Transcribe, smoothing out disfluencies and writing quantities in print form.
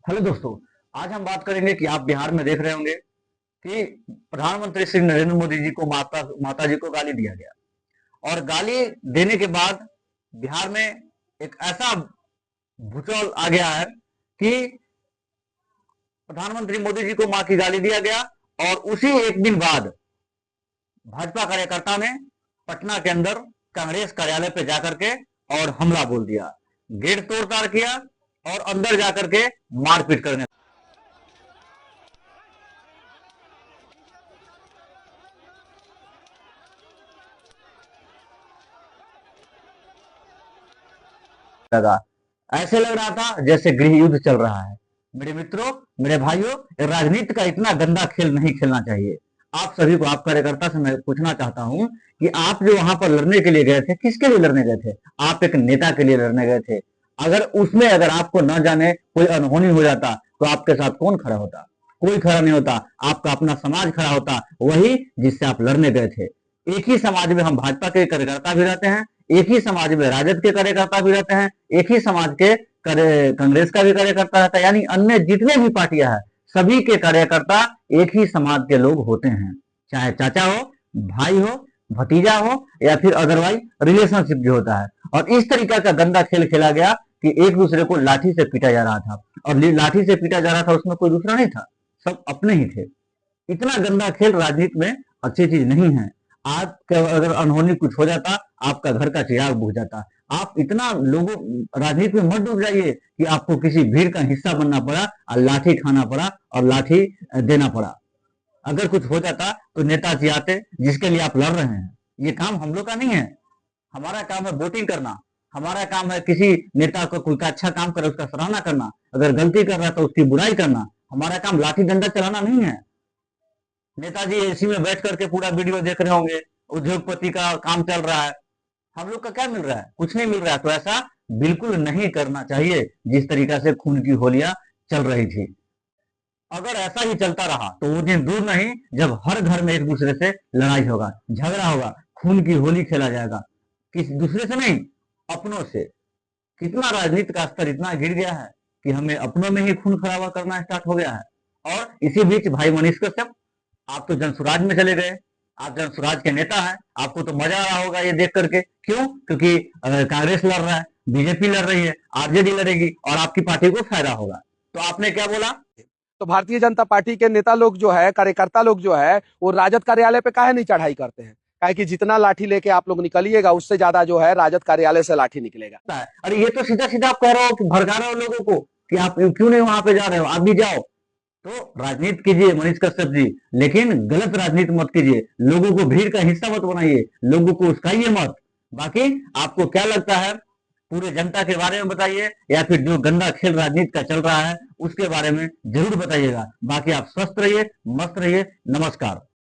Hello दोस्तों। आज हम बात करेंगे कि आप बिहार में देख रहे होंगे कि प्रधानमंत्री श्री नरेंद्र मोदी जी को माता जी को गाली दिया गया और गाली देने के बाद बिहार में एक ऐसा भूचाल आ गया है कि प्रधानमंत्री मोदी जी को मां की गाली दिया गया और उसी एक दिन बाद भाजपा कार्यकर्ता ने पटना के अंदर कांग्रेस कार्यालय पे जाकर के और हमला बोल दिया, गेट तोड़ताड़ किया और अंदर जाकर के मारपीट करने लगा। ऐसे लग रहा था जैसे गृह युद्ध चल रहा है। मेरे मित्रों, मेरे भाइयों, राजनीति का इतना गंदा खेल नहीं खेलना चाहिए। आप सभी को, आप कार्यकर्ता से मैं पूछना चाहता हूं कि आप जो वहां पर लड़ने के लिए गए थे, किसके लिए लड़ने गए थे? आप एक नेता के लिए लड़ने गए थे। अगर आपको न जाने कोई अनहोनी हो जाता तो आपके साथ कौन खड़ा होता? कोई खड़ा नहीं होता। आपका अपना समाज खड़ा होता, वही जिससे आप लड़ने गए थे। एक ही समाज में हम भाजपा के कार्यकर्ता भी रहते हैं, एक ही समाज में राजद के कार्यकर्ता भी रहते हैं, एक ही समाज के कांग्रेस का भी कार्यकर्ता रहता है, यानी अन्य जितने भी पार्टियां हैं सभी के कार्यकर्ता एक ही समाज के लोग होते हैं। चाहे चाचा हो, भाई हो, भतीजा हो या फिर अदरवाइज रिलेशनशिप भी होता है। और इस तरीका का गंदा खेल खेला गया कि एक दूसरे को लाठी से पीटा जा रहा था और लाठी से पीटा जा रहा था, उसमें कोई दूसरा नहीं था, सब अपने ही थे। इतना गंदा खेल राजनीति में अच्छी चीज नहीं है। आपका अगर अनहोनी कुछ हो जाता, आपका घर का चिराग बुझ जाता। आप इतना लोगों राजनीति में मत डूब जाइए कि आपको किसी भीड़ का हिस्सा बनना पड़ा और लाठी खाना पड़ा और लाठी देना पड़ा। अगर कुछ हो जाता तो नेताजी आते जिसके लिए आप लड़ रहे हैं। ये काम हम लोग का नहीं है। हमारा काम है वोटिंग करना। हमारा काम है किसी नेता को कोई का अच्छा काम करे उसका सराहना करना, अगर गलती कर रहा है तो उसकी बुराई करना। हमारा काम लाठी डंडा चलाना नहीं है। नेताजी एसी में बैठ करके पूरा वीडियो देख रहे होंगे, उद्योगपति का काम चल रहा है। हम लोग का क्या मिल रहा है? कुछ नहीं मिल रहा है। तो ऐसा बिल्कुल नहीं करना चाहिए जिस तरीका से खून की होलियां चल रही थी। अगर ऐसा ही चलता रहा तो वो दिन दूर नहीं जब हर घर में एक दूसरे से लड़ाई होगा, झगड़ा होगा, खून की होली खेला जाएगा। किसी दूसरे से नहीं, अपनों से। कितना राजनीति का स्तर इतना गिर गया है कि हमें अपनों में ही खून खराबा करना स्टार्ट हो गया है। और इसी बीच भाई मनीष कश्यप, आप तो जनसुराज में चले गए। आप जनसुराज के नेता हैं, आपको तो मजा आ रहा होगा ये देख करके। क्यों? क्योंकि कांग्रेस लड़ रहा है, बीजेपी लड़ रही है, आरजेडी लड़ेगी और आपकी पार्टी को फायदा होगा। तो आपने क्या बोला? तो भारतीय जनता पार्टी के नेता लोग जो है, कार्यकर्ता लोग जो है, वो राजद कार्यालय पे काहे नहीं चढ़ाई करते हैं? काहे कि जितना लाठी लेके आप लोग निकलिएगा उससे ज्यादा जो है राजद कार्यालय से लाठी निकलेगा। अरे ये तो सीधा सीधा आप कह रहे हो कि भड़का रहे हो लोगों को कि आप क्यों नहीं वहां पे जा रहे हो, आप भी जाओ। तो राजनीति कीजिए मनीष कश्यप जी, लेकिन गलत राजनीति मत कीजिए। लोगों को भीड़ का हिस्सा मत बनाइए, लोगों को उस्काइए मत। बाकी आपको क्या लगता है पूरे जनता के बारे में बताइए, या फिर जो गंदा खेल राजनीति का चल रहा है उसके बारे में जरूर बताइएगा। बाकी आप स्वस्थ रहिए, मस्त रहिए। नमस्कार।